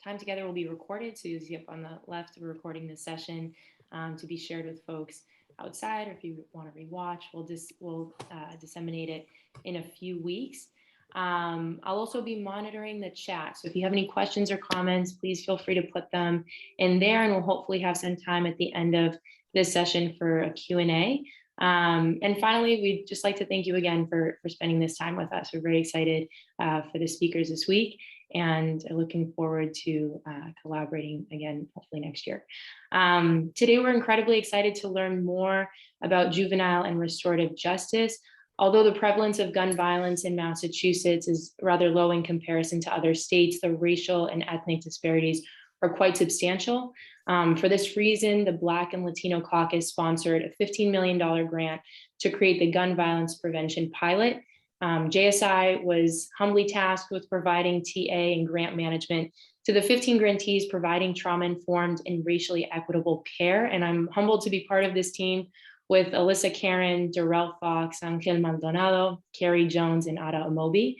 time together will be recorded. So you'll see up on the left, we're recording this session to be shared with folks outside, or if you want to rewatch, we'll disseminate it in a few weeks. I'll also be monitoring the chat. So if you have any questions or comments, please feel free to put them in there, and we'll hopefully have some time at the end of this session for a Q&A. And finally, we'd just like to thank you again for spending this time with us. We're very excited for the speakers this week, and looking forward to collaborating again, hopefully next year. Today, we're incredibly excited to learn more about juvenile and restorative justice. Although the prevalence of gun violence in Massachusetts is rather low in comparison to other states, the racial and ethnic disparities are quite substantial. For this reason, the Black and Latino Caucus sponsored a $15 million grant to create the gun violence prevention pilot. JSI was humbly tasked with providing TA and grant management to the 15 grantees, providing trauma-informed and racially equitable care. And I'm humbled to be part of this team with Alyssa Karen, Darrell Fox, Angel Maldonado, Carrie Jones, and Ada Amobi.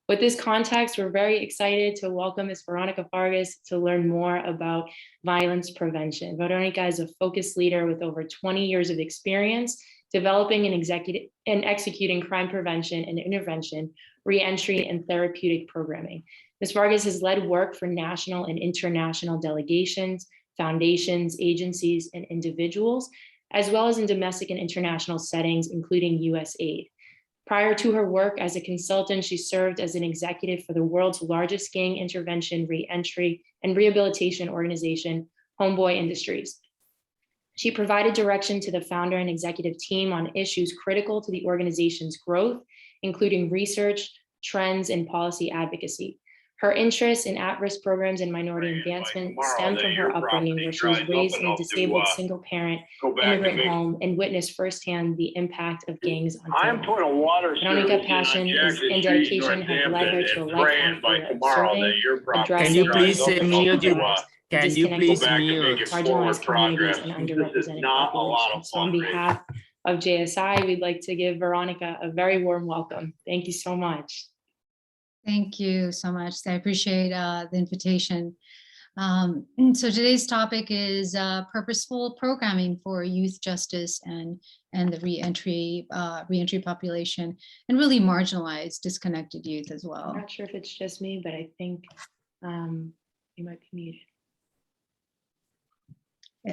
With this context, we're very excited to welcome Ms. Veronica Vargas to learn more about violence prevention. Veronica is a focused leader with over 20 years of experience developing and executing crime prevention and intervention, reentry, and therapeutic programming. Ms. Vargas has led work for national and international delegations, foundations, agencies, and individuals, as well as in domestic and international settings, including USAID. Prior to her work as a consultant, she served as an executive for the world's largest gang intervention, reentry, and rehabilitation organization, Homeboy Industries. She provided direction to the founder and executive team on issues critical to the organization's growth, including research, trends, and policy advocacy. Her interests in at-risk programs and minority advancement stem from her upbringing, where she was raised in a disabled single-parent immigrant home and witnessed firsthand the impact of gangs on families. Veronica's passion and dedication have led her to a lifetime career of serving, addressing, Can you please mute you? Can you please mute marginalized communities and underrepresented populations? So on behalf of JSI, we'd like to give Veronica a very warm welcome. Thank you so much. Thank you so much. I appreciate the invitation. So today's topic is purposeful programming for youth justice and the reentry population, and really marginalized, disconnected youth as well. I'm not sure if it's just me, but I think you might be muted.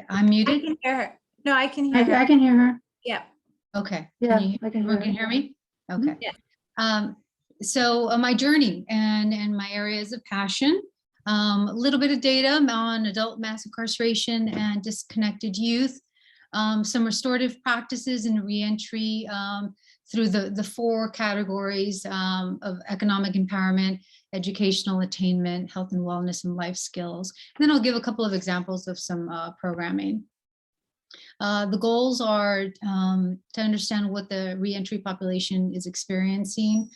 I'm muted? I can hear her. No, I can hear her. I can hear her. Yeah. Okay. Yeah, I can hear me? Okay. Yeah. So my journey and my areas of passion, a little bit of data on adult mass incarceration and disconnected youth, some restorative practices and reentry through the four categories of economic empowerment, educational attainment, health and wellness, and life skills. And then I'll give a couple of examples of some programming. The goals are to understand what the reentry population is experiencing,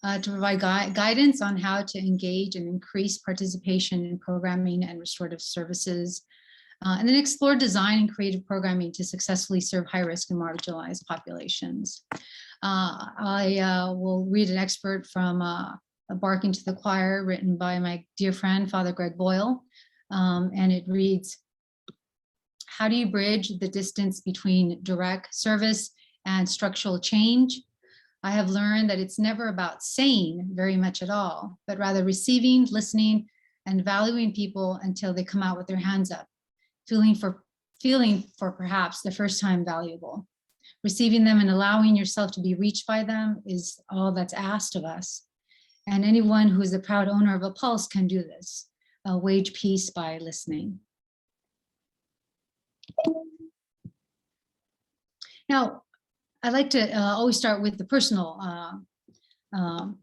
to provide guidance on how to engage and increase participation in programming and restorative services, and then explore design and creative programming to successfully serve high-risk and marginalized populations. I will read an excerpt from Barking to the Choir, written by my dear friend, Father Greg Boyle, and it reads, how do you bridge the distance between direct service and structural change? I have learned that it's never about saying very much at all, but rather receiving, listening, and valuing people until they come out with their hands up, feeling for perhaps the first time valuable. Receiving them and allowing yourself to be reached by them is all that's asked of us. And anyone who is a proud owner of a pulse can do this, wage peace by listening. Now, I like to always start with the personal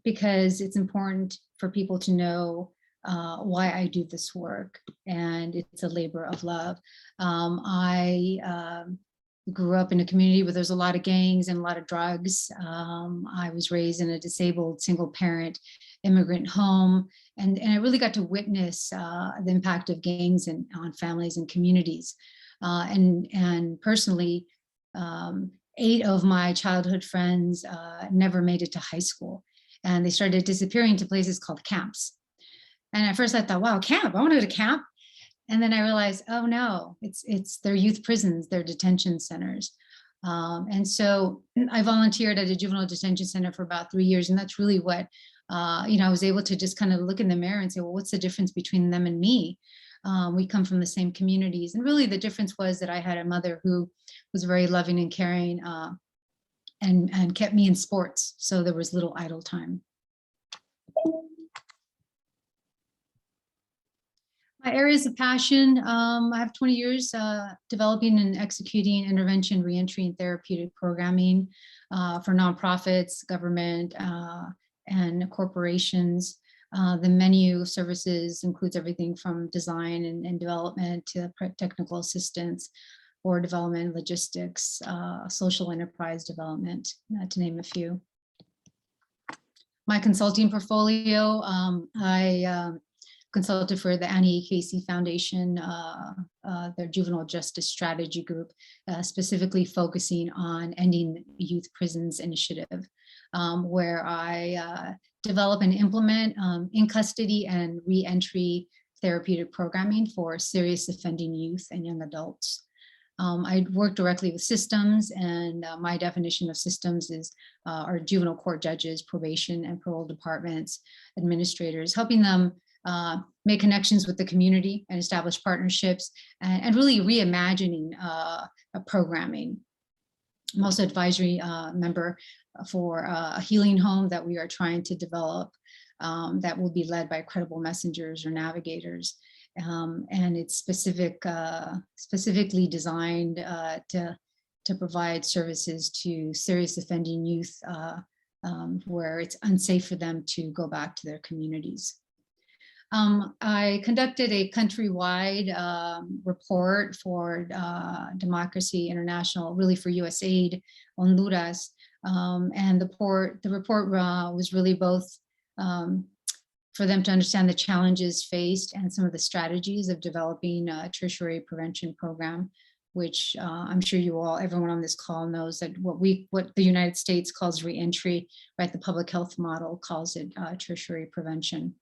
because it's important for people to know why I do this work, and it's a labor of love. I grew up in a community where there's a lot of gangs and a lot of drugs. I was raised in a disabled single parent immigrant home, and I really got to witness the impact of gangs on families and communities. And personally, 8 of my childhood friends never made it to high school, and they started disappearing to places called camps. And at first I thought, wow, camp, I want to go to camp. And then I realized, oh no, it's their youth prisons, their detention centers. And so I volunteered at a juvenile detention center for about 3 years. And that's really what, I was able to just kind of look in the mirror and say, well, what's the difference between them and me? We come from the same communities. And really the difference was that I had a mother who was very loving and caring, and kept me in sports. So there was little idle time. My areas of passion, I have 20 years developing and executing intervention, reentry, and therapeutic programming for nonprofits, government, and corporations. The menu of services includes everything from design and development to technical assistance or development, logistics, social enterprise development, to name a few. My consulting portfolio, I consulted for the Annie Casey Foundation, their juvenile justice strategy group, specifically focusing on ending youth prisons initiative, where I develop and implement in custody and reentry therapeutic programming for serious offending youth and young adults. I work directly with systems, and my definition of systems is our juvenile court judges, probation and parole departments, administrators, helping them make connections with the community and establish partnerships, and really reimagining programming. I'm also advisory member for a healing home that we are trying to develop that will be led by credible messengers or navigators. And it's specifically designed to provide services to serious offending youth where it's unsafe for them to go back to their communities. I conducted a countrywide report for Democracy International, really for USAID, Honduras, and the report was really both for them to understand the challenges faced and some of the strategies of developing a tertiary prevention program, which I'm sure everyone on this call knows that what the United States calls reentry, right? The public health model calls it tertiary prevention.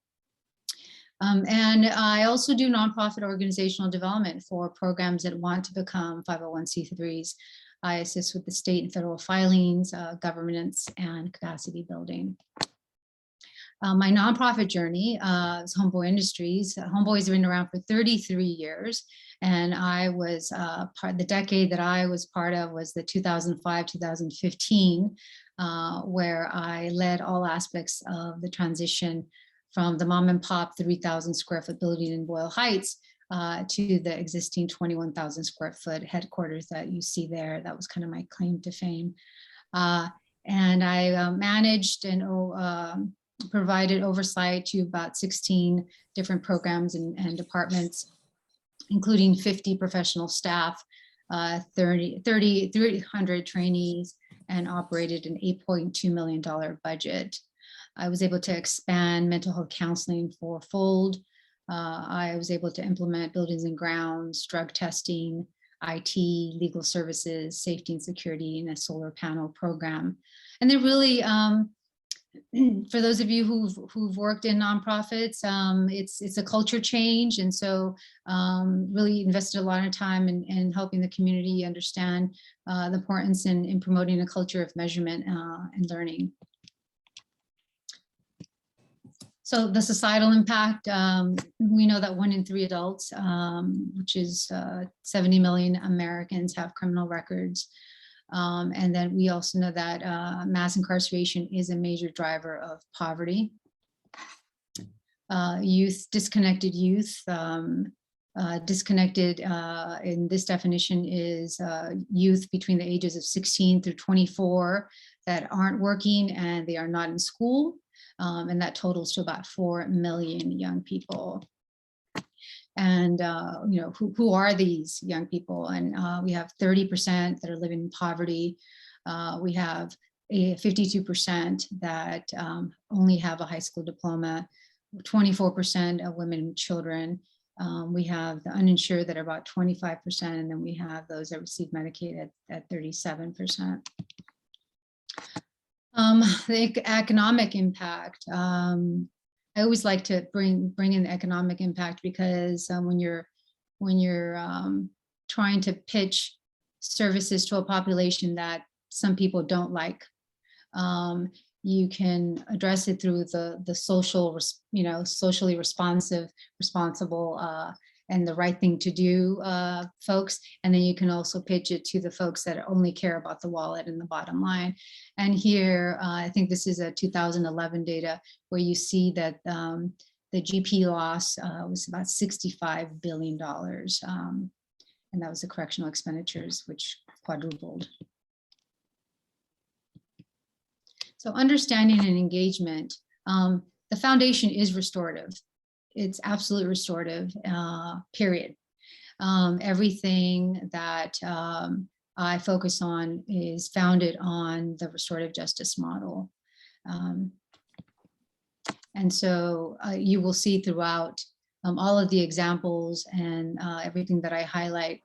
And I also do nonprofit organizational development for programs that want to become 501c3s. I assist with the state and federal filings, governance, and capacity building. My nonprofit journey is Homeboy Industries. Homeboys have been around for 33 years. And I was the decade that I was part of was the 2005-2015, where I led all aspects of the transition from the mom and pop 3,000 square foot building in Boyle Heights to the existing 21,000 square foot headquarters that you see there. That was kind of my claim to fame. And I managed and provided oversight to about 16 different programs and departments, including 50 professional staff, 300 trainees, and operated an $8.2 million budget. I was able to expand mental health counseling fourfold. I was able to implement buildings and grounds, drug testing, IT, legal services, safety and security, and a solar panel program. And they're really, for those of you who've worked in nonprofits, it's a culture change. And so really invested a lot of time in helping the community understand the importance in promoting a culture of measurement and learning. So the societal impact, we know that 1 in 3 adults, which is 70 million Americans, have criminal records. And then we also know that mass incarceration is a major driver of poverty. Disconnected youth, disconnected in this definition is youth between the ages of 16 through 24 that aren't working and they are not in school. And that totals to about 4 million young people. And who are these young people? And we have 30% that are living in poverty. We have 52% that only have a high school diploma, 24% of women and children. We have the uninsured that are about 25%, and then we have those that receive Medicaid at 37%. The economic impact. I always like to bring in the economic impact, because when you're trying to pitch services to a population that some people don't like, you can address it through the socially responsible and the right thing to do folks. And then you can also pitch it to the folks that only care about the wallet and the bottom line. And here, I think this is a 2011 data where you see that the GP loss was about $65 billion. And that was the correctional expenditures, which quadrupled. So understanding and engagement, the foundation is restorative. It's absolutely restorative, period. Everything that I focus on is founded on the restorative justice model. And so you will see throughout all of the examples and everything that I highlight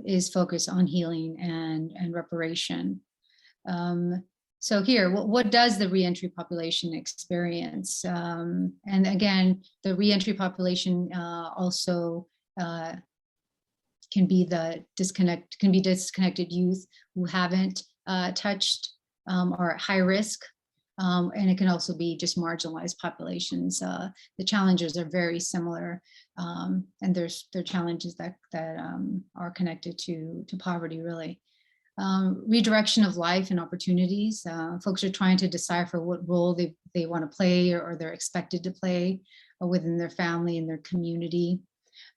is focused on healing and reparation. So here, what does the reentry population experience? And again, the reentry population also can be disconnected youth who haven't touched or at high risk. And it can also be just marginalized populations. The challenges are very similar, and there are challenges that are connected to poverty, really. Redirection of life and opportunities. Folks are trying to decipher what role they want to play or they're expected to play within their family and their community.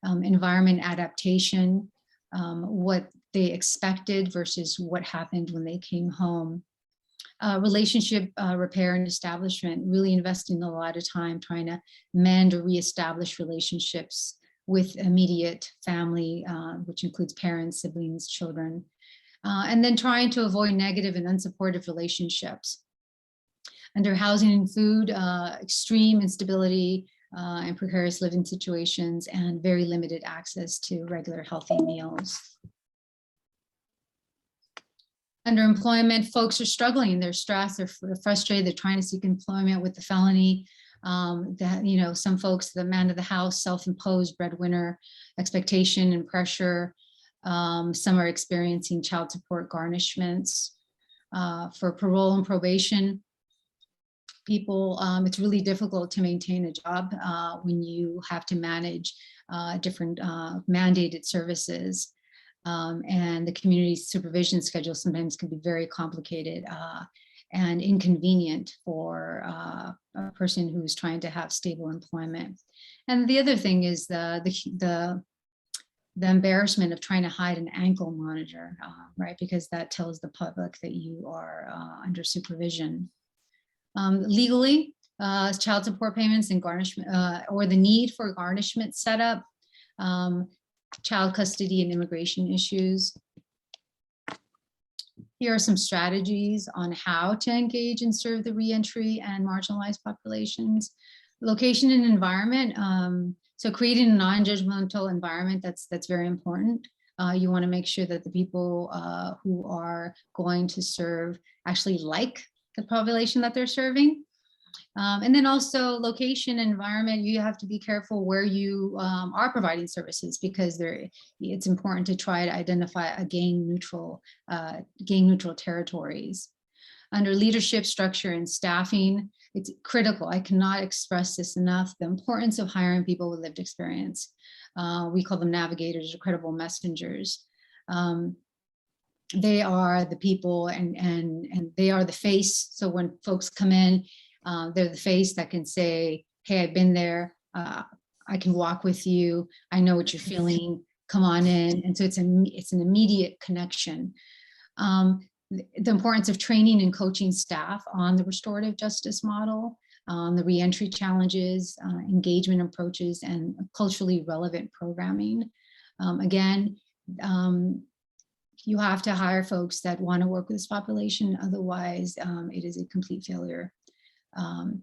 Environment adaptation, what they expected versus what happened when they came home. Relationship repair and establishment, really investing a lot of time trying to mend or reestablish relationships with immediate family, which includes parents, siblings, children. And then trying to avoid negative and unsupportive relationships. Under housing and food, extreme instability and precarious living situations, and very limited access to regular healthy meals. Under employment, folks are struggling, they're stressed, they're frustrated, they're trying to seek employment with the felony. Some folks, the man of the house, self-imposed breadwinner expectation and pressure. Some are experiencing child support garnishments. For parole and probation people, it's really difficult to maintain a job when you have to manage different mandated services. And the community supervision schedule sometimes can be very complicated and inconvenient for a person who's trying to have stable employment. And the other thing is the embarrassment of trying to hide an ankle monitor, right? Because that tells the public that you are under supervision. Legally, child support payments and garnishment, or the need for garnishment setup, child custody and immigration issues. Here are some strategies on how to engage and serve the reentry and marginalized populations. Location and environment. So creating a non-judgmental environment, that's very important. You want to make sure that the people who are going to serve actually like the population that they're serving. And then also location and environment, you have to be careful where you are providing services, because it's important to try to identify a gang neutral territories. Under leadership, structure, and staffing, it's critical. I cannot express this enough, the importance of hiring people with lived experience. We call them navigators or credible messengers. They are the people and they are the face. So when folks come in, they're the face that can say, hey, I've been there. I can walk with you. I know what you're feeling. Come on in. And so it's an immediate connection. The importance of training and coaching staff on the restorative justice model, the reentry challenges, engagement approaches, and culturally relevant programming. Again, you have to hire folks that want to work with this population. Otherwise, it is a complete failure and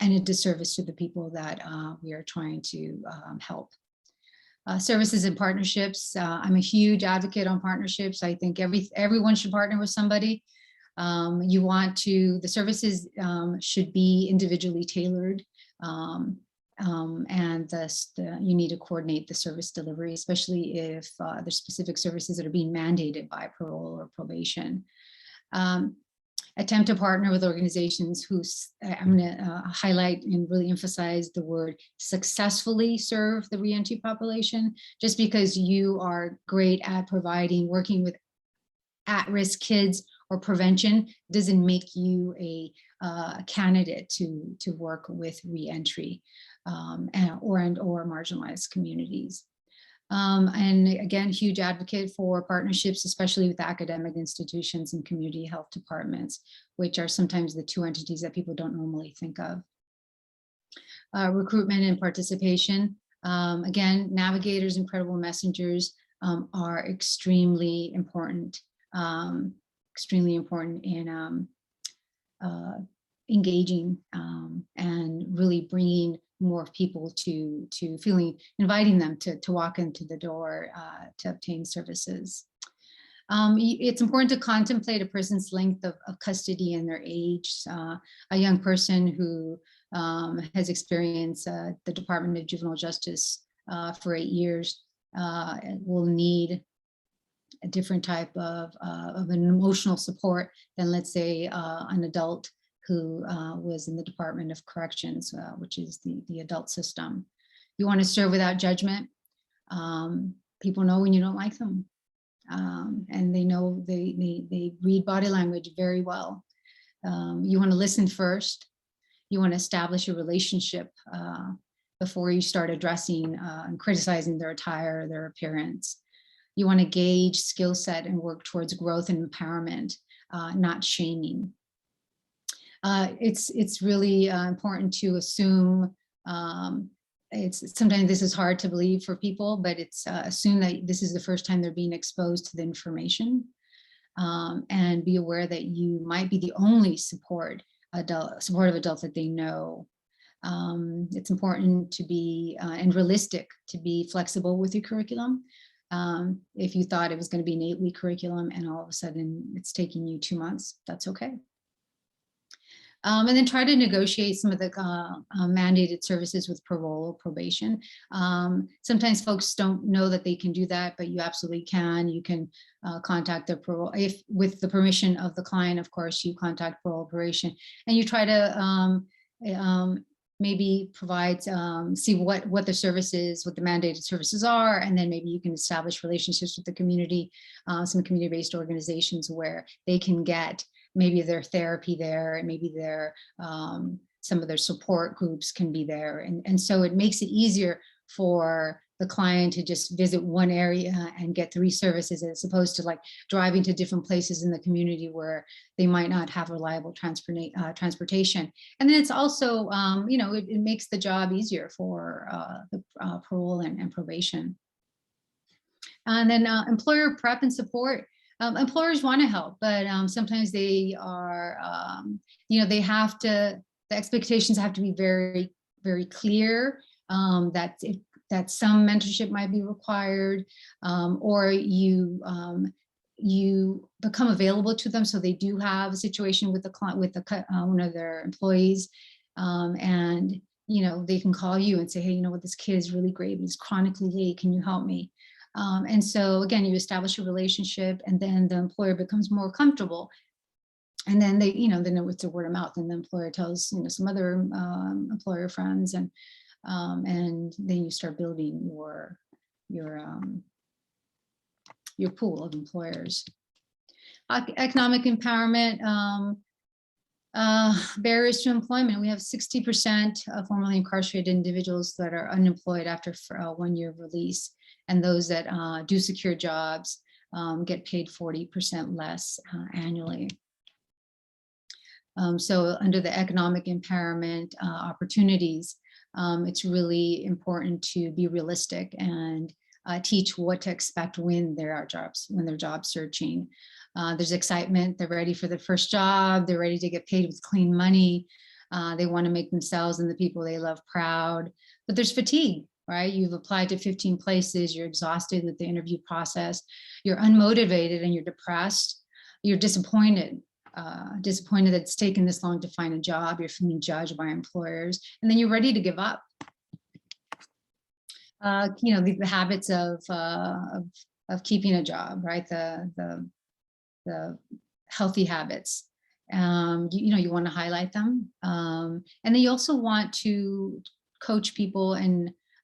a disservice to the people that we are trying to help. Services and partnerships. I'm a huge advocate on partnerships. I think everyone should partner with somebody. The services should be individually tailored And you need to coordinate the service delivery, especially if there's specific services that are being mandated by parole or probation. Attempt to partner with organizations who, I'm going to highlight and really emphasize the word successfully serve the reentry population. Just because you are great at working with at-risk kids or prevention doesn't make you a candidate to work with reentry or marginalized communities. And again, huge advocate for partnerships, especially with academic institutions and community health departments, which are sometimes the two entities that people don't normally think of. Recruitment and participation. Again, navigators and credible messengers are extremely important in engaging and really bringing more people to inviting them to walk into the door to obtain services. It's important to contemplate a person's length of custody and their age. A young person who has experienced the Department of Juvenile Justice for 8 years will need a different type of an emotional support than, let's say, an adult who was in the Department of Corrections, which is the adult system. You want to serve without judgment. People know when you don't like them. And they know, they read body language very well. You want to listen first. You want to establish a relationship before you start addressing and criticizing their attire, their appearance. You want to gauge skill set and work towards growth and empowerment, not shaming. It's really important to assume, sometimes this is hard to believe for people, but it's assume that this is the first time they're being exposed to the information, and be aware that you might be the only supportive adult that they know. It's important to be and realistic, to be flexible with your curriculum. If you thought it was going to be an 8-week curriculum and all of a sudden it's taking you 2 months, that's okay. And then try to negotiate some of the mandated services with parole or probation. Sometimes folks don't know that they can do that, but you absolutely can. You can contact the parole, if with the permission of the client, of course, you contact parole or probation, and you try to maybe provide, see what the services, what the mandated services are, and then maybe you can establish relationships with the community, some community-based organizations where they can get maybe their therapy there, and maybe their some of their support groups can be there. And so it makes it easier for the client to just visit one area and get 3 services, as opposed to like driving to different places in the community where they might not have reliable transportation. And then it's also, you know, it makes the job easier for the parole and probation. And then employer prep and support. Employers want to help, but sometimes they are, you know, they have to, the expectations have to be very, very clear, that some mentorship might be required, or you become available to them, so they do have a situation with the client, with the one of their employees, and you know, they can call you and say, hey, you know what, this kid is really great, but he's chronically late, can you help me? And so again, you establish a relationship, and then the employer becomes more comfortable. And then they, you know, then it's a word of mouth, and the employer tells, you know, some other employer friends, and then you start building your pool of employers. Economic empowerment, barriers to employment. We have 60% of formerly incarcerated individuals that are unemployed after 1 year of release. And those that do secure jobs get paid 40% less annually. So under the economic empowerment opportunities, it's really important to be realistic and teach what to expect when there are jobs, when they're job searching. There's excitement, they're ready for their first job, they're ready to get paid with clean money. They want to make themselves and the people they love proud, but there's fatigue. Right? You've applied to 15 places, you're exhausted with the interview process, you're unmotivated and you're depressed, you're disappointed. disappointed that it's taken this long to find a job, you're feeling judged by employers, and then you're ready to give up. The habits of keeping a job, right? The healthy habits. You want to highlight them. And then you also want to coach people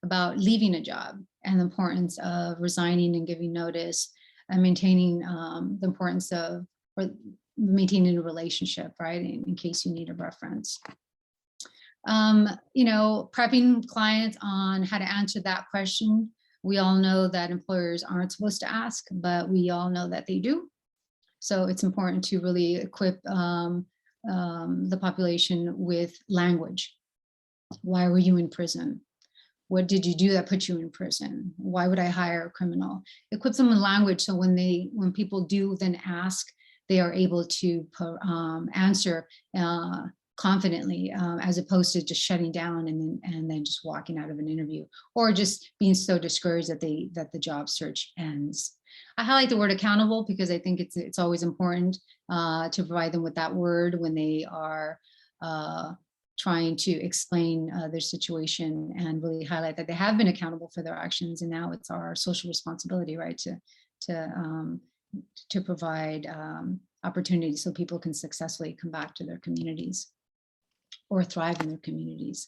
about leaving a job and the importance of resigning and giving notice and maintaining the importance of maintaining a relationship, right? In case you need a reference. Prepping clients on how to answer that question. We all know that employers aren't supposed to ask, but we all know that they do. So it's important to really equip the population with language. Why were you in prison? What did you do that put you in prison? Why would I hire a criminal? Equip them with language so when people do then ask, they are able to answer confidently, as opposed to just shutting down and then just walking out of an interview, or just being so discouraged that the job search ends. I highlight the word accountable because I think it's always important to provide them with that word when they are trying to explain their situation, and really highlight that they have been accountable for their actions, and now it's our social responsibility, right, to provide opportunities so people can successfully come back to their communities or thrive in their communities.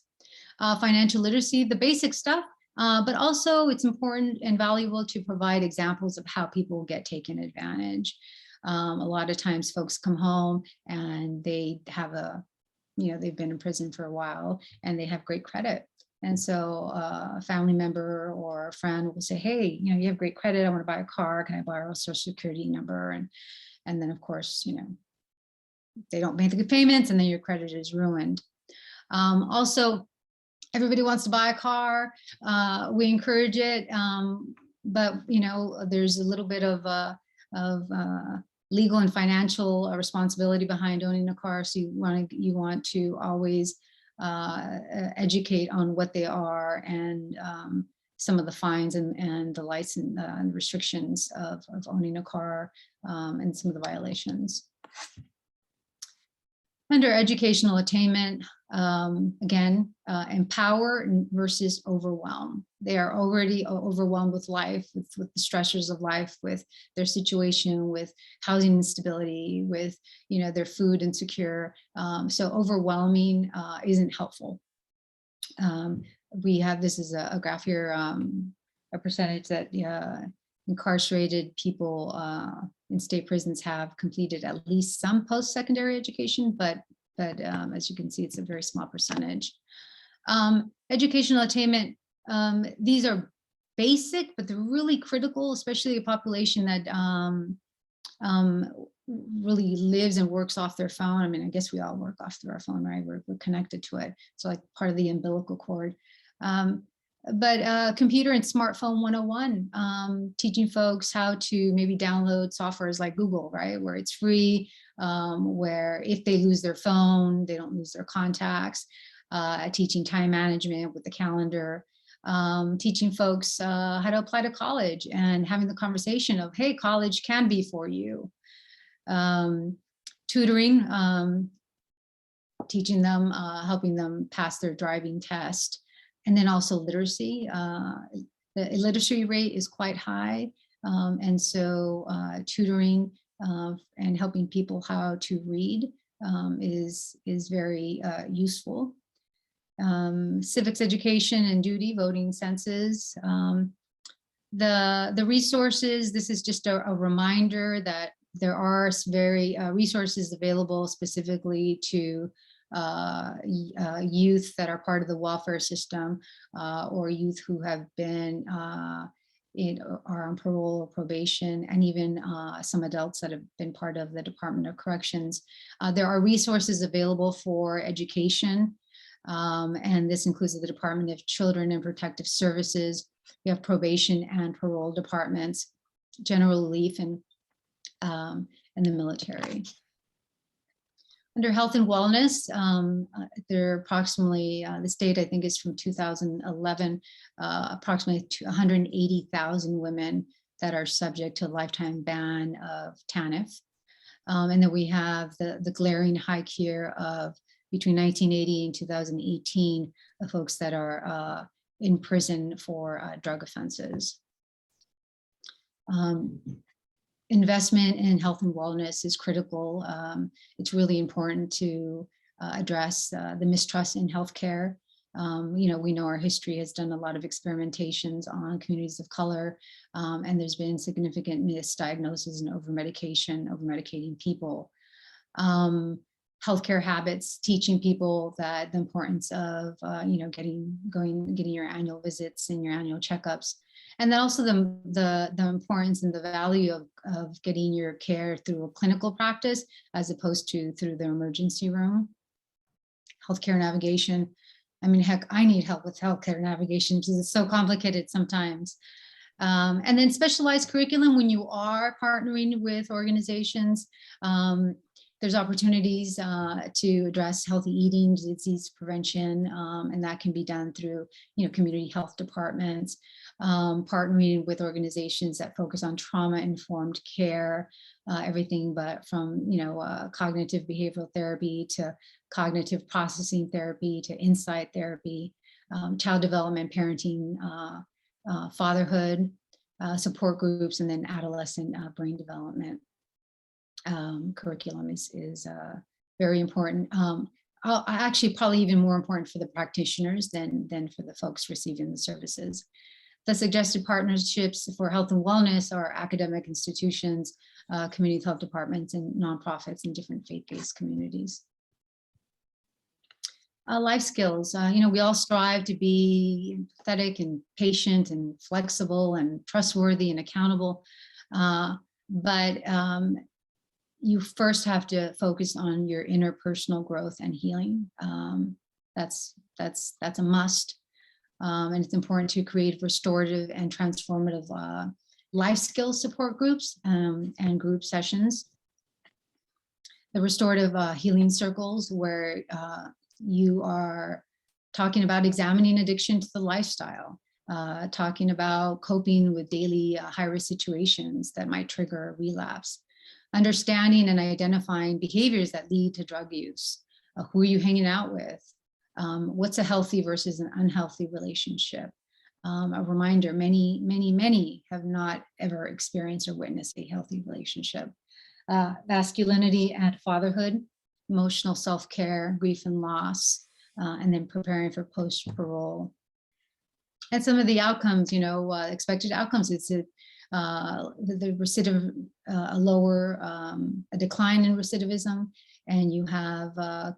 Financial literacy, the basic stuff, but also it's important and valuable to provide examples of how people get taken advantage. A lot of times folks come home and they have they've been in prison for a while and they have great credit. And so a family member or a friend will say, hey, you have great credit. I want to buy a car. Can I borrow a social security number? And then of course, they don't make the good payments and then your credit is ruined. Also, everybody wants to buy a car. We encourage it, but there's a little bit of legal and financial responsibility behind owning a car. So you want to always educate on what they are and some of the fines and the license and restrictions of owning a car, and some of the violations. Under educational attainment, again, empower versus overwhelm. They are already overwhelmed with life, with the stressors of life, with their situation, with housing instability, with their food insecure. So overwhelming isn't helpful. We have, this is a graph here, a percentage that incarcerated people in state prisons have completed at least some post-secondary education, but as you can see, it's a very small percentage. Educational attainment, these are basic, but they're really critical, especially a population that really lives and works off their phone. I mean, I guess we all work off through our phone, right? We're connected to it. So like part of the umbilical cord. But computer and smartphone 101, teaching folks how to maybe download softwares like Google, right? Where it's free, where if they lose their phone, they don't lose their contacts, teaching time management with the calendar, teaching folks how to apply to college and having the conversation of, hey, college can be for you. Tutoring, teaching them, helping them pass their driving test. And then also literacy. The illiteracy rate is quite high. And so tutoring and helping people how to read is very useful. Civics education and duty, voting census. The resources, this is just a reminder that there are very resources available specifically to youth that are part of the welfare system, or youth who have been are on parole or probation, and even some adults that have been part of the Department of Corrections. There are resources available for education, and this includes the Department of Children and Protective Services. We have probation and parole departments, general relief, and the military. Under health and wellness, there are approximately, this data I think is from 2011, approximately 180,000 women that are subject to a lifetime ban of TANF. And then we have the glaring hike here of between 1980 and 2018 of folks that are in prison for drug offenses. Investment in health and wellness is critical. It's really important to address the mistrust in healthcare. We know our history has done a lot of experimentations on communities of color, and there's been significant misdiagnosis and over-medicating people. Healthcare habits, teaching people that the importance of, getting your annual visits and your annual checkups. And then also the importance and the value of getting your care through a clinical practice as opposed to through the emergency room. Healthcare navigation. I mean, heck, I need help with healthcare navigation because it's so complicated sometimes. And then specialized curriculum when you are partnering with organizations. There's opportunities to address healthy eating, disease prevention, and that can be done through, community health departments, partnering with organizations that focus on trauma-informed care, everything but from, cognitive behavioral therapy to cognitive processing therapy to insight therapy, child development, parenting, fatherhood, support groups, and then adolescent brain development. Curriculum is very important. Actually, probably even more important for the practitioners than for the folks receiving the services. The suggested partnerships for health and wellness are academic institutions, community health departments, and nonprofits in different faith-based communities. Life skills, we all strive to be empathetic and patient and flexible and trustworthy and accountable, but you first have to focus on your interpersonal growth and healing. That's a must. And it's important to create restorative and transformative life skills support groups and group sessions. The restorative healing circles where you are talking about examining addiction to the lifestyle, talking about coping with daily high-risk situations that might trigger a relapse, understanding and identifying behaviors that lead to drug use, who are you hanging out with, what's a healthy versus an unhealthy relationship. A reminder, many have not ever experienced or witnessed a healthy relationship. Masculinity and fatherhood, emotional self-care, grief and loss, and then preparing for post-parole. And some of the outcomes, expected outcomes, it's the recidivism, a decline in recidivism, and you have a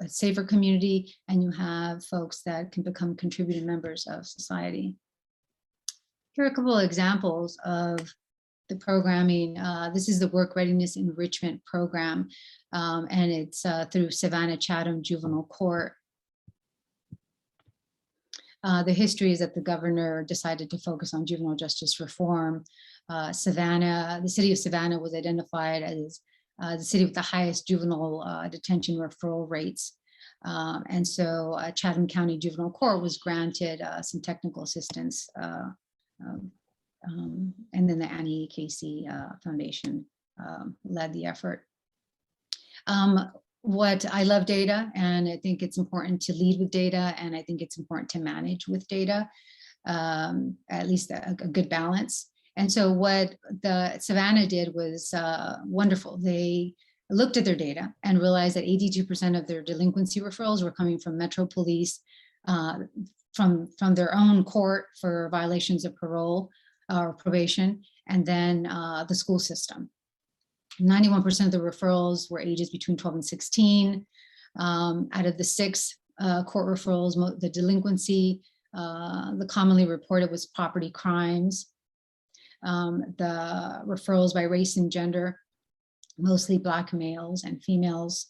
safer community, and you have folks that can become contributing members of society. Here are a couple of examples of the programming. This is the Work Readiness Enrichment Program, and it's through Savannah Chatham Juvenile Court. The history is that the governor decided to focus on juvenile justice reform. The city of Savannah was identified as the city with the highest juvenile detention referral rates. And so Chatham County Juvenile Court was granted some technical assistance. And then the Annie Casey Foundation led the effort. I love data, and I think it's important to lead with data, and I think it's important to manage with data, at least a good balance. And so what the Savannah did was wonderful. They looked at their data and realized that 82% of their delinquency referrals were coming from Metro Police, from their own court for violations of parole or probation, and then the school system. 91% of the referrals were ages between 12 and 16. Out of the 6 court referrals, the delinquency, the commonly reported was property crimes. The referrals by race and gender, mostly Black males and females.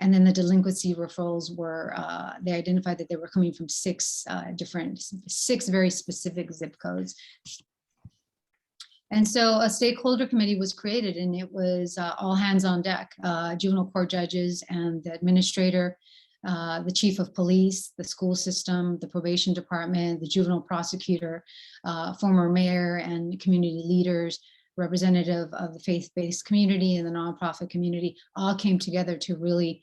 And then the delinquency referrals were, they identified that they were coming from 6 very specific zip codes. And so a stakeholder committee was created, and it was all hands on deck, juvenile court judges and the administrator, the chief of police, the school system, the probation department, the juvenile prosecutor, former mayor and community leaders, representative of the faith-based community and the nonprofit community, all came together to really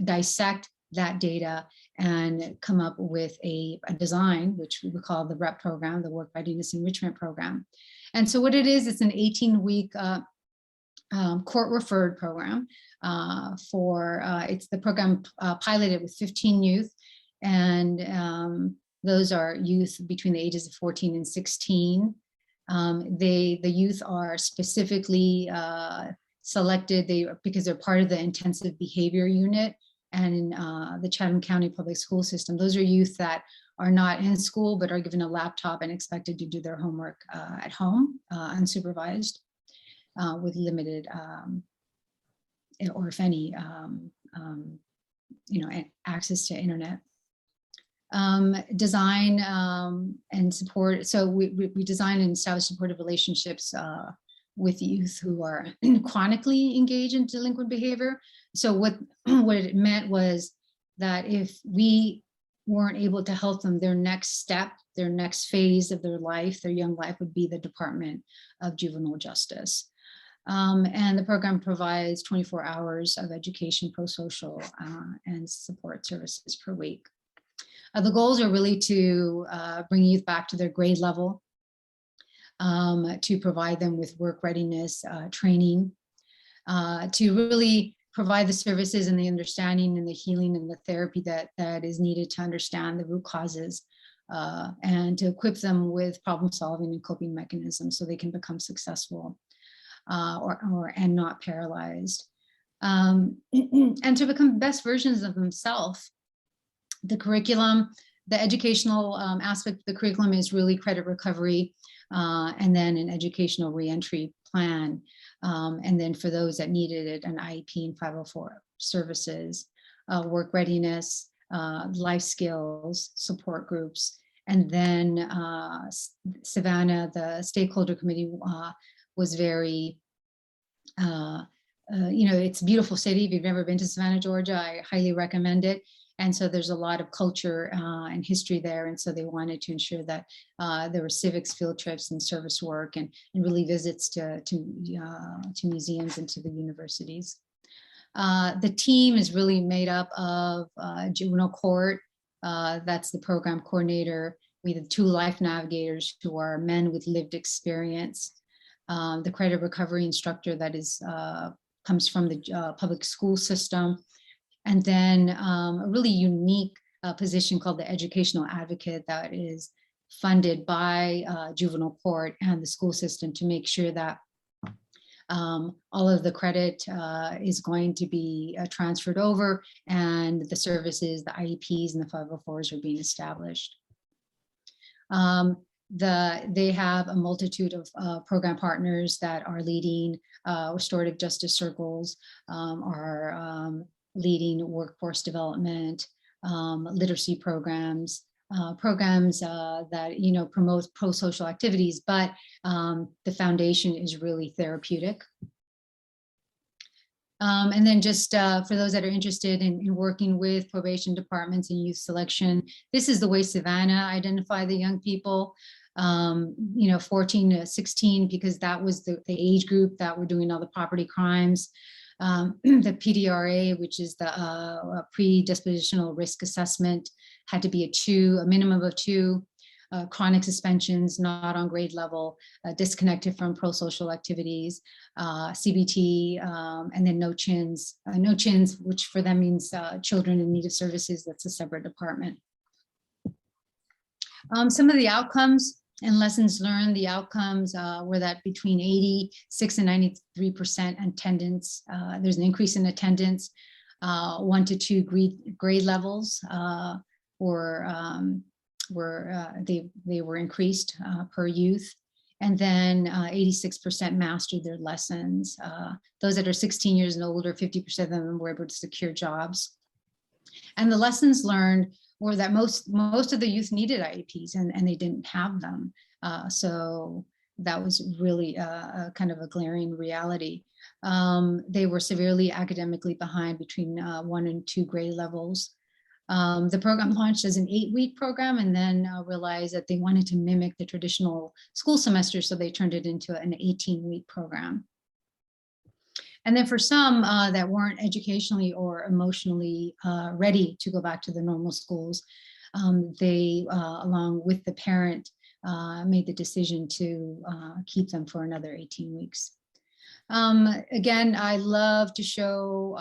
dissect that data and come up with a design, which we call the WREP program, the Work Readiness Enrichment Program. And so what it is, it's an 18-week court-referred program it's the program piloted with 15 youth, and those are youth between the ages of 14 and 16. The youth are specifically selected because they're part of the intensive behavior unit, and in the Chatham County Public School System, those are youth that are not in school but are given a laptop and expected to do their homework at home unsupervised with limited or if any access to internet. Design and support. So we design and establish supportive relationships with youth who are chronically engaged in delinquent behavior. So what it meant was that if we weren't able to help them, their next step, their next phase of their life, their young life, would be the Department of Juvenile Justice. And the program provides 24 hours of education, pro-social, and support services per week. The goals are really to bring youth back to their grade level, to provide them with work readiness training, to really provide the services and the understanding and the healing and the therapy that is needed to understand the root causes, and to equip them with problem solving and coping mechanisms so they can become successful and not paralyzed, and to become best versions of themselves. The curriculum, the educational aspect of the curriculum is really credit recovery, and then an educational reentry plan. And then for those that needed it, an IEP and 504 services, work readiness, life skills, support groups. And then Savannah, the stakeholder committee was very, it's a beautiful city. If you've never been to Savannah, Georgia, I highly recommend it. And so there's a lot of culture and history there. And so they wanted to ensure that there were civics field trips and service work and really visits to museums and to the universities. The team is really made up of juvenile court. That's the program coordinator. We have 2 life navigators who are men with lived experience. The credit recovery instructor that comes from the public school system. And then a really unique position called the educational advocate that is funded by juvenile court and the school system to make sure that all of the credit is going to be transferred over, and the services, the IEPs and the 504s are being established. They have a multitude of program partners that are leading restorative justice circles, are leading workforce development, literacy programs, that promote pro-social activities, but the foundation is really therapeutic. And then just for those that are interested in working with probation departments and youth selection, this is the way Savannah identified the young people, 14 to 16, because that was the age group that were doing all the property crimes. The PDRA, which is the predispositional risk assessment, had to be a minimum of 2, chronic suspensions, not on grade level, disconnected from pro-social activities, CBT, and then no chins, which for them means children in need of services. That's a separate department. Some of the outcomes and lessons learned, the outcomes were that between 86 and 93% attendance, there's an increase in attendance. 1 to 2 grade levels they were increased per youth. And then 86% mastered their lessons. Those that are 16 years and older, 50% of them were able to secure jobs. And the lessons learned were that most of the youth needed IEPs and they didn't have them. So that was really a kind of a glaring reality. They were severely academically behind between 1 and 2 grade levels. The program launched as an 8-week program and then realized that they wanted to mimic the traditional school semester, so they turned it into an 18-week program. And then for some that weren't educationally or emotionally ready to go back to the normal schools, they, along with the parent, made the decision to keep them for another 18 weeks. Again, I love to show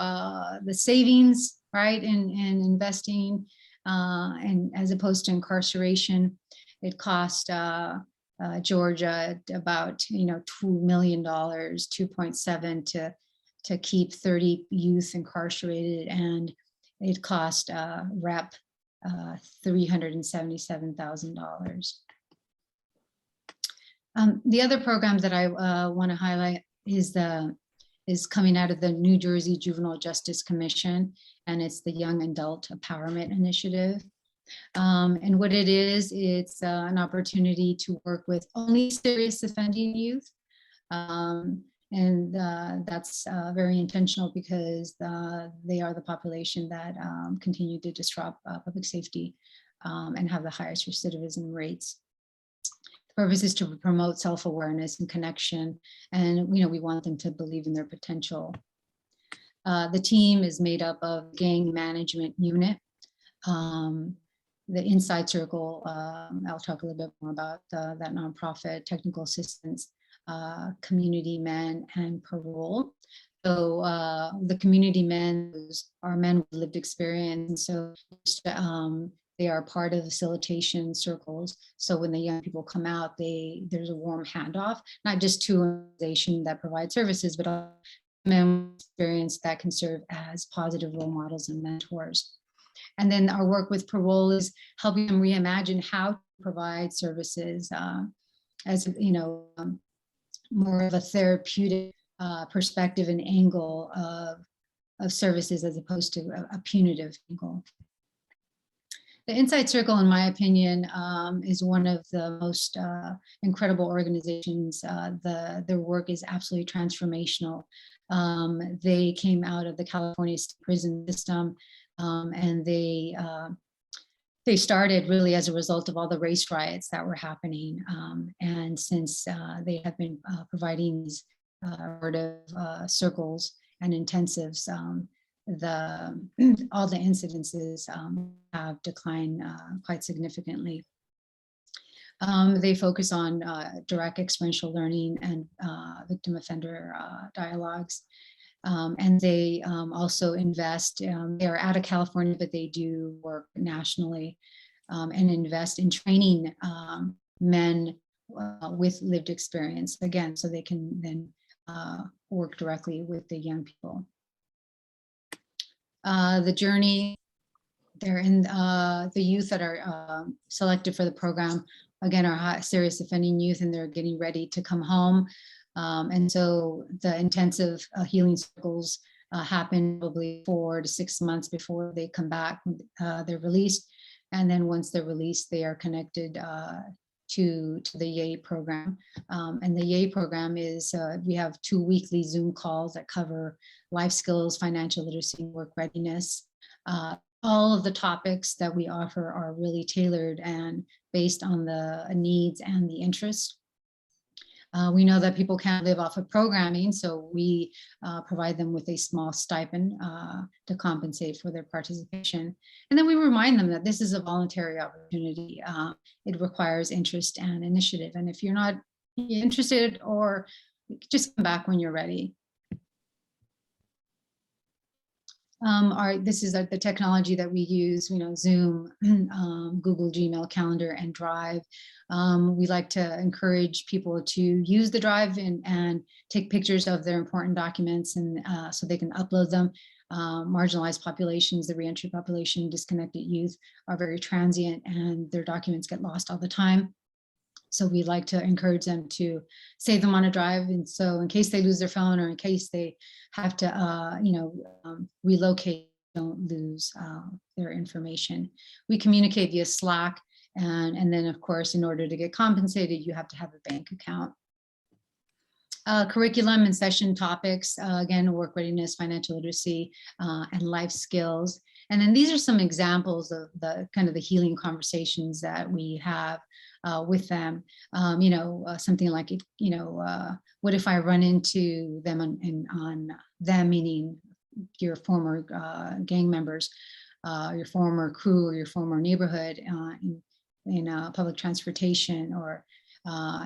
the savings, right, in investing, and as opposed to incarceration. It cost Georgia about $2 million, 2.7 to keep 30 youth incarcerated, and it cost WREP $377,000. The other program that I want to highlight is coming out of the New Jersey Juvenile Justice Commission, and it's the Young Adult Empowerment Initiative. And what it is, it's an opportunity to work with only serious offending youth. And that's very intentional because they are the population that continue to disrupt public safety and have the highest recidivism rates. The purpose is to promote self-awareness and connection, and we want them to believe in their potential. The team is made up of gang management unit, the Inside Circle. I'll talk a little bit more about that nonprofit, technical assistance, community men, and parole. So the community men are men with lived experience. So they are part of facilitation circles. So when the young people come out, there's a warm handoff, not just to an organization that provides services, but also men with experience that can serve as positive role models and mentors. And then our work with parole is helping them reimagine how to provide services as more of a therapeutic perspective and angle of services, as opposed to a punitive angle. The Inside Circle, in my opinion, is one of the most incredible organizations. Their work is absolutely transformational. They came out of the California state prison system, and they started really as a result of all the race riots that were happening. And since they have been providing these circles and intensives, all the incidences have declined quite significantly. They focus on direct experiential learning and victim offender dialogues. And they also invest, they're out of California, but they do work nationally and invest in training men with lived experience, again, so they can then work directly with the young people. The journey, they're in the youth that are selected for the program, again, are serious offending youth, and they're getting ready to come home. And so the intensive healing circles happen probably 4 to 6 months before they come back. They're released. And then once they're released, they are connected to the YAE program. And the YAE program is, we have 2 weekly Zoom calls that cover life skills, financial literacy, work readiness. All of the topics that we offer are really tailored and based on the needs and the interests. We know that people can't live off of programming, so we provide them with a small stipend to compensate for their participation. And then we remind them that this is a voluntary opportunity. It requires interest and initiative. And if you're not interested, or just come back when you're ready. This is the technology that we use, Zoom, Google Gmail Calendar, and Drive. We like to encourage people to use the Drive and take pictures of their important documents, and so they can upload them. Marginalized populations, the reentry population, disconnected youth are very transient, and their documents get lost all the time. So we like to encourage them to save them on a drive. And so in case they lose their phone, or in case they have to, relocate, don't lose their information. We communicate via Slack. And then, of course, in order to get compensated, you have to have a bank account. Curriculum and session topics, again, work readiness, financial literacy, and life skills. And then these are some examples of the kind of the healing conversations that we have with them. Something like, what if I run into them on them, meaning your former gang members, your former crew or your former neighborhood in public transportation, or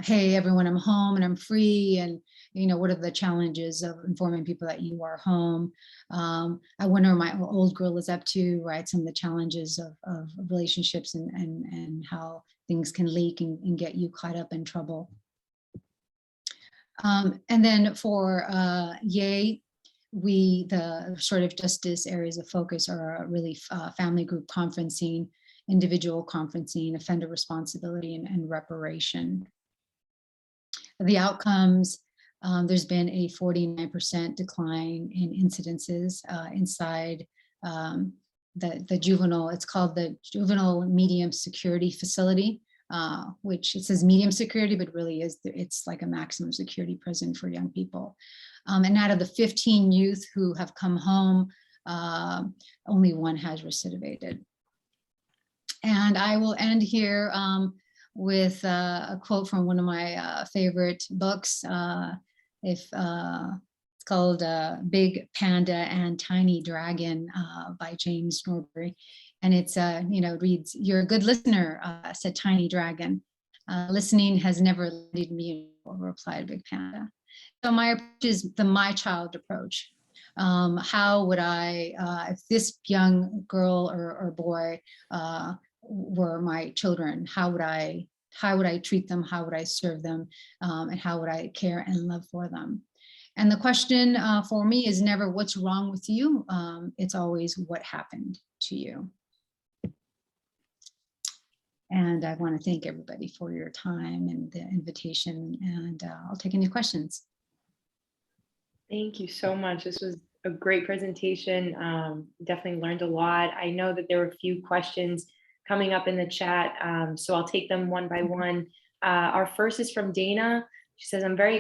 hey, everyone, I'm home and I'm free. And, what are the challenges of informing people that you are home? I wonder what my old girl is up to, right? Some of the challenges of relationships and how things can leak and get you caught up in trouble. And then for YAE, the restorative justice areas of focus are really family group conferencing, individual conferencing, offender responsibility, and reparation. The outcomes, there's been a 49% decline in incidences inside the juvenile, it's called the Juvenile Medium Security Facility, which it says medium security, but really it's like a maximum security prison for young people. And out of the 15 youth who have come home, only one has recidivated. And I will end here with a quote from one of my favorite books. It's called Big Panda and Tiny Dragon by James Norbury. And it's, it reads, "You're a good listener," said Tiny Dragon. "Listening has never led me," replied Big Panda. So my approach is the my child approach. How would I, if this young girl or boy were my children, how would I treat them? How would I serve them? And how would I care and love for them? And the question for me is never what's wrong with you. It's always what happened to you. And I want to thank everybody for your time and the invitation, and I'll take any questions. Thank you so much. This was a great presentation. Definitely learned a lot. I know that there were a few questions coming up in the chat, so I'll take them one by one. Our first is from Dana. She says, I'm very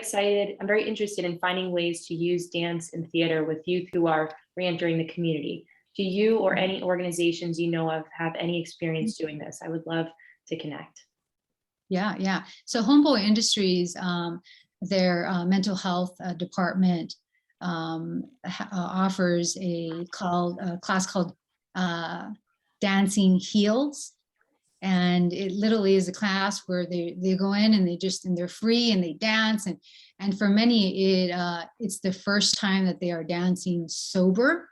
interested in finding ways to use dance and theater with youth who are reentering the community. Do you or any organizations you know of have any experience doing this? I would love to connect. Yeah. So Homeboy Industries, their mental health department offers a class called Dancing Heals. And it literally is a class where they go in and they're free and they dance. And for many, it's the first time that they are dancing sober.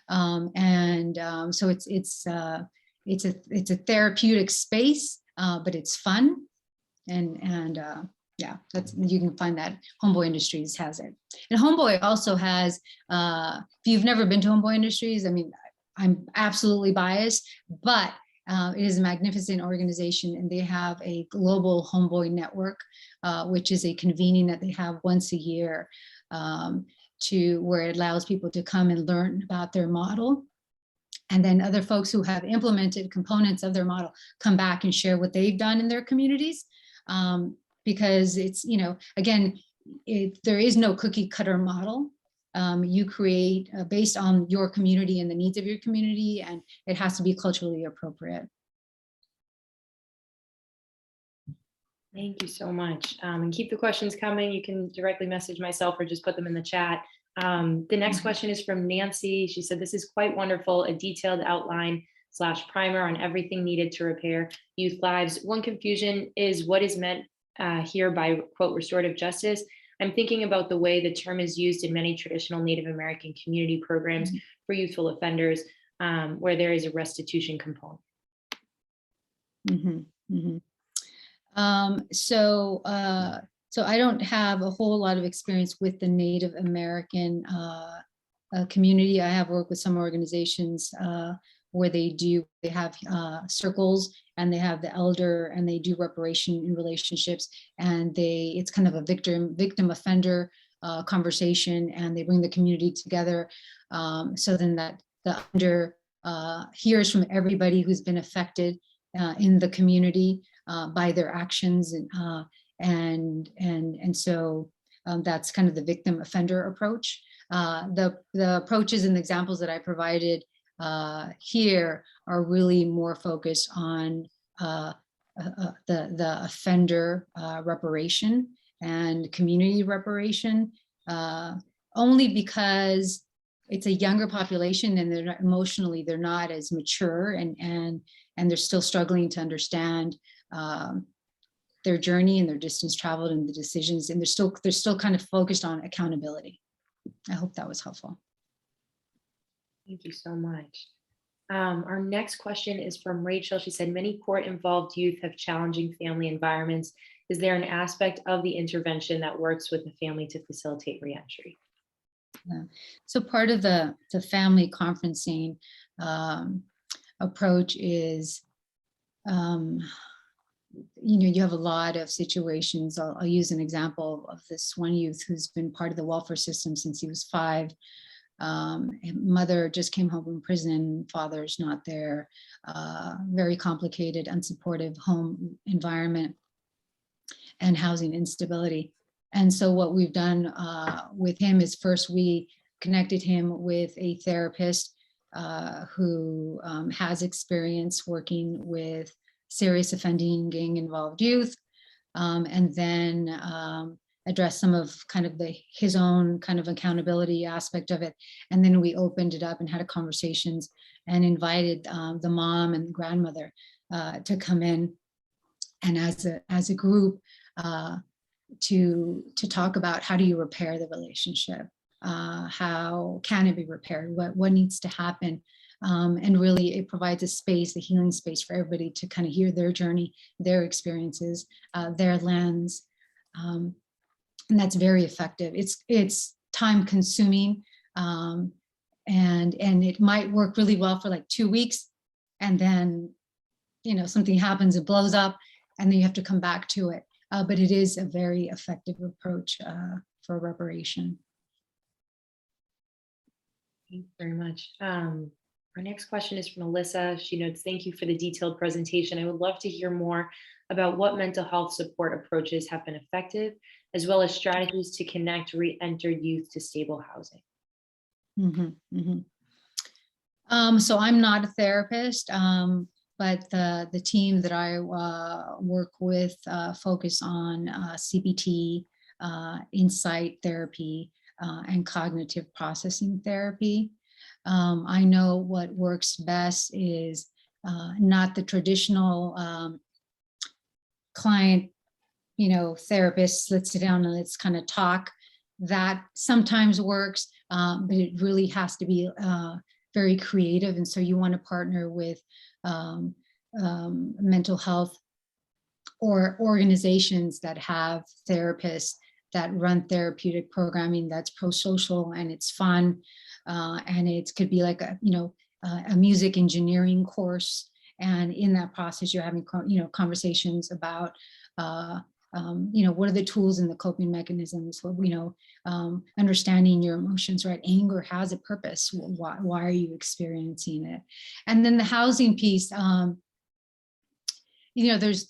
So it's a therapeutic space, but it's fun. Yeah, you can find that. Homeboy Industries has it. And Homeboy also has, if you've never been to Homeboy Industries, I mean, I'm absolutely biased, but it is a magnificent organization, and they have a global Homeboy network, which is a convening that they have once a year, where it allows people to come and learn about their model. And then other folks who have implemented components of their model come back and share what they've done in their communities. Because it's, again, there is no cookie cutter model. You create based on your community and the needs of your community, and it has to be culturally appropriate. Thank you so much. And keep the questions coming. You can directly message myself or just put them in the chat. The next question is from Nancy. She said, this is quite wonderful, a detailed outline / primer on everything needed to repair youth lives. One confusion is what is meant here by, quote, restorative justice. I'm thinking about the way the term is used in many traditional Native American community programs for youthful offenders, where there is a restitution component. So I don't have a whole lot of experience with the Native American community. I have worked with some organizations where they have circles, and they have the elder, and they do reparation in relationships, and it's kind of a victim offender conversation, and they bring the community together, so then that the under hears from everybody who's been affected in the community by their actions, and so that's kind of the victim offender approach. The approaches and the examples that I provided here are really more focused on the offender reparation and community reparation, only because it's a younger population and they're not emotionally, they're not as mature, and they're still struggling to understand their journey and their distance traveled and the decisions, and they're still kind of focused on accountability. I hope that was helpful. Thank you so much. Our next question is from Rachel. She said, many court-involved youth have challenging family environments. Is there an aspect of the intervention that works with the family to facilitate reentry? Yeah. So part of the family conferencing approach is, you have a lot of situations. I'll use an example of this one youth who's been part of the welfare system since he was 5. Mother just came home from prison, father's not there, very complicated, unsupportive home environment and housing instability. And so what we've done with him is, first we connected him with a therapist who has experience working with serious offending gang involved youth, and then address some of kind of his own kind of accountability aspect of it. And then we opened it up and had conversations and invited the mom and the grandmother to come in, and as a group to talk about how do you repair the relationship, how can it be repaired, what needs to happen. And really it provides a space, a healing space for everybody to kind of hear their journey, their experiences, their lens. And that's very effective. It's time consuming, and it might work really well for like 2 weeks, and then something happens, it blows up, and then you have to come back to it. But it is a very effective approach for reparation. Thank you very much. Our next question is from Alyssa. She notes, thank you for the detailed presentation. I would love to hear more about what mental health support approaches have been effective, as well as strategies to connect re-entered youth to stable housing. So I'm not a therapist, but the team that I work with focus on CBT, insight therapy, and cognitive processing therapy. I know what works best is not the traditional client, therapist, let's sit down and let's kind of talk. That sometimes works, but it really has to be very creative. And so you want to partner with mental health or organizations that have therapists that run therapeutic programming that's pro-social and it's fun, and it could be like a music engineering course, and in that process you're having conversations about what are the tools and the coping mechanisms, understanding your emotions, right? Anger has a purpose. Why are you experiencing it? And then the housing piece, there's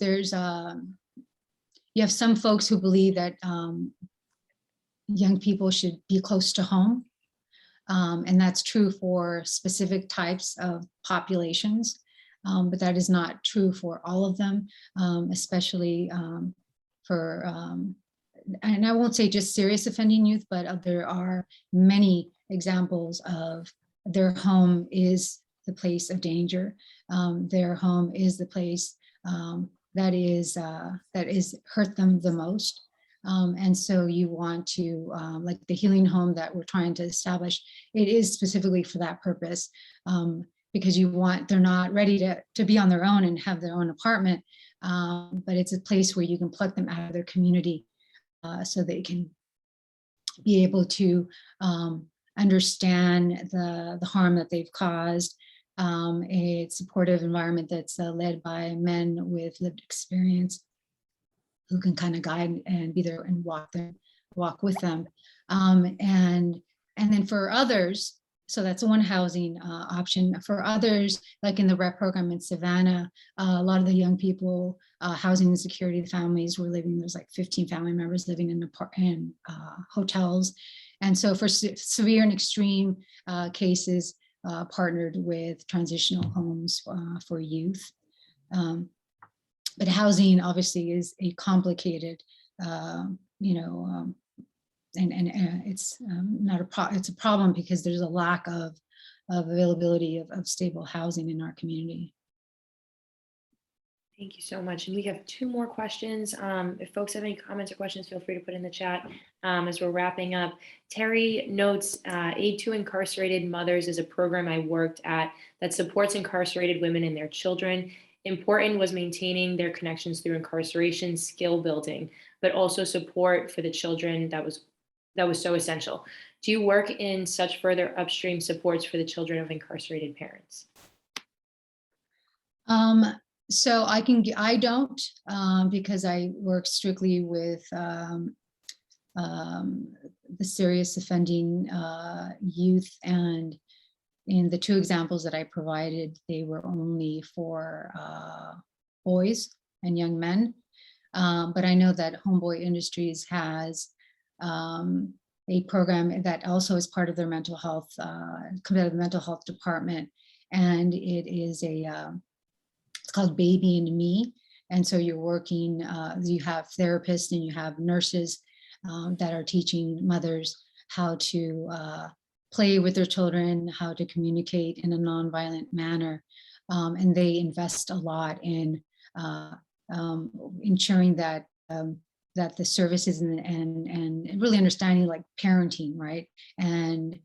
you have some folks who believe that young people should be close to home. And that's true for specific types of populations, but that is not true for all of them, especially for, and I won't say just serious offending youth, but there are many examples of their home is the place of danger. Their home is the place that is hurt them the most. And so you want to, like the healing home that we're trying to establish, it is specifically for that purpose, because they're not ready to be on their own and have their own apartment, but it's a place where you can pluck them out of their community so they can be able to understand the harm that they've caused. A supportive environment that's led by men with lived experience who can kind of guide and be there and walk with them. And then for others, so that's one housing option. For others, like in the WREP program in Savannah, a lot of the young people, housing insecurity families were living, there's like 15 family members living in hotels. And so for severe and extreme cases, partnered with transitional homes for youth. But housing obviously is a complicated, and it's it's a problem because there's a lack of availability of stable housing in our community. Thank you so much. And we have 2 more questions. If folks have any comments or questions, feel free to put in the chat as we're wrapping up. Terry notes, Aid to Incarcerated Mothers is a program I worked at that supports incarcerated women and their children. Important was maintaining their connections through incarceration, skill building, but also support for the children that was so essential. Do you work in such further upstream supports for the children of incarcerated parents? So I don't, because I work strictly with the serious offending youth, and in the 2 examples that I provided, they were only for boys and young men. But I know that Homeboy Industries has a program that also is part of their mental health, competitive mental health department, and it is it's called Baby and Me. And so you're working, you have therapists and you have nurses that are teaching mothers how to play with their children, how to communicate in a nonviolent manner. And they invest a lot in ensuring that that the services and really understanding like parenting, right? And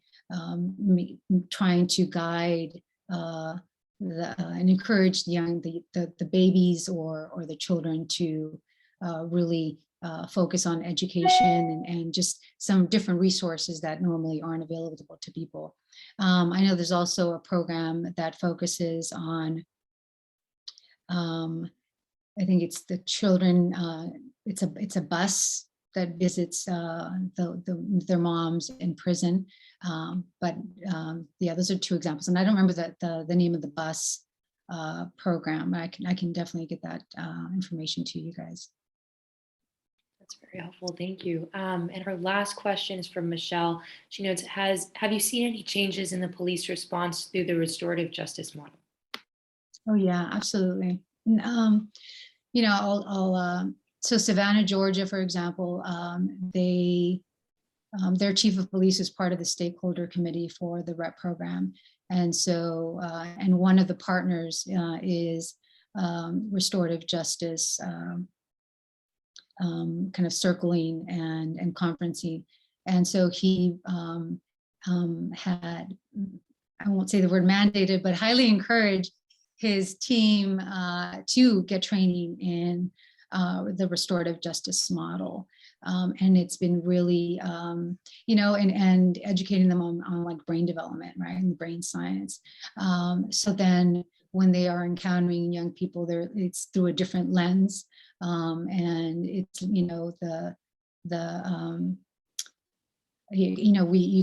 trying to guide and encourage the babies or the children to really focus on education and just some different resources that normally aren't available to people. I know there's also a program that focuses on, I think it's the children, it's a bus that visits their moms in prison. Yeah, those are 2 examples. And I don't remember the name of the bus program. I can definitely get that information to you guys. That's very helpful. Thank you. And our last question is from Michelle. She notes, have you seen any changes in the police response through the restorative justice model? Oh yeah, absolutely. So Savannah, Georgia, for example, their chief of police is part of the stakeholder committee for the WREP program. And so, and one of the partners is restorative justice, kind of circling and conferencing. And so he had, I won't say the word mandated, but highly encouraged his team to get training in the restorative justice model. And it's been really, and educating them on like brain development, right, and brain science. So then when they are encountering young people, it's through a different lens. And it's, you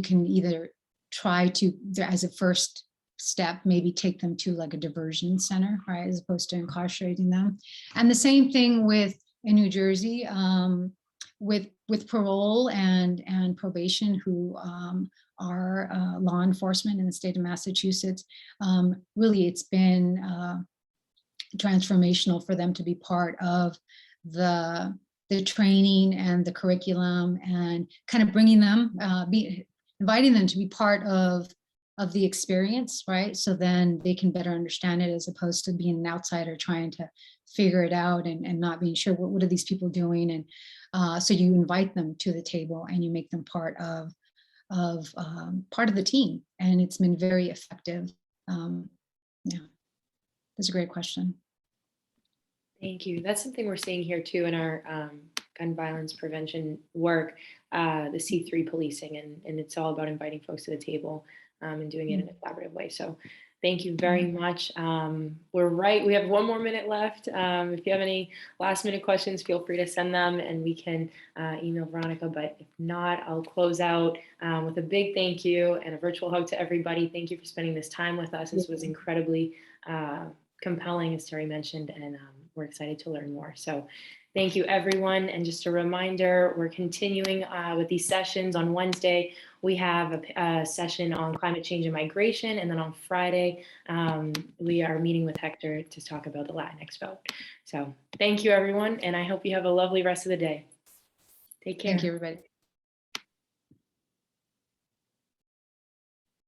can either try to, as a first step, maybe take them to like a diversion center, right, as opposed to incarcerating them. And the same thing in New Jersey, with parole and probation, who are law enforcement in the state of Massachusetts. Really, it's been transformational for them to be part of the training and the curriculum, and kind of bringing them, inviting them to be part of the experience, right? So then they can better understand it, as opposed to being an outsider trying to figure it out and not being sure what are these people doing. And so you invite them to the table and you make them part of the team, and it's been very effective. Yeah, that's a great question. Thank you. That's something we're seeing here too in our gun violence prevention work, the C3 policing, and it's all about inviting folks to the table and doing it in a collaborative way. So thank you very much. We're right. We have 1 more minute left. If you have any last minute questions, feel free to send them and we can email Veronica. But if not, I'll close out with a big thank you and a virtual hug to everybody. Thank you for spending this time with us. This was incredibly compelling, as Terry mentioned, and we're excited to learn more. So thank you, everyone. And just a reminder, we're continuing with these sessions on Wednesday. we have a session on climate change and migration. And then on Friday, we are meeting with Hector to talk about the Latinx vote. So thank you, everyone. And I hope you have a lovely rest of the day. Take care. Thank you, everybody.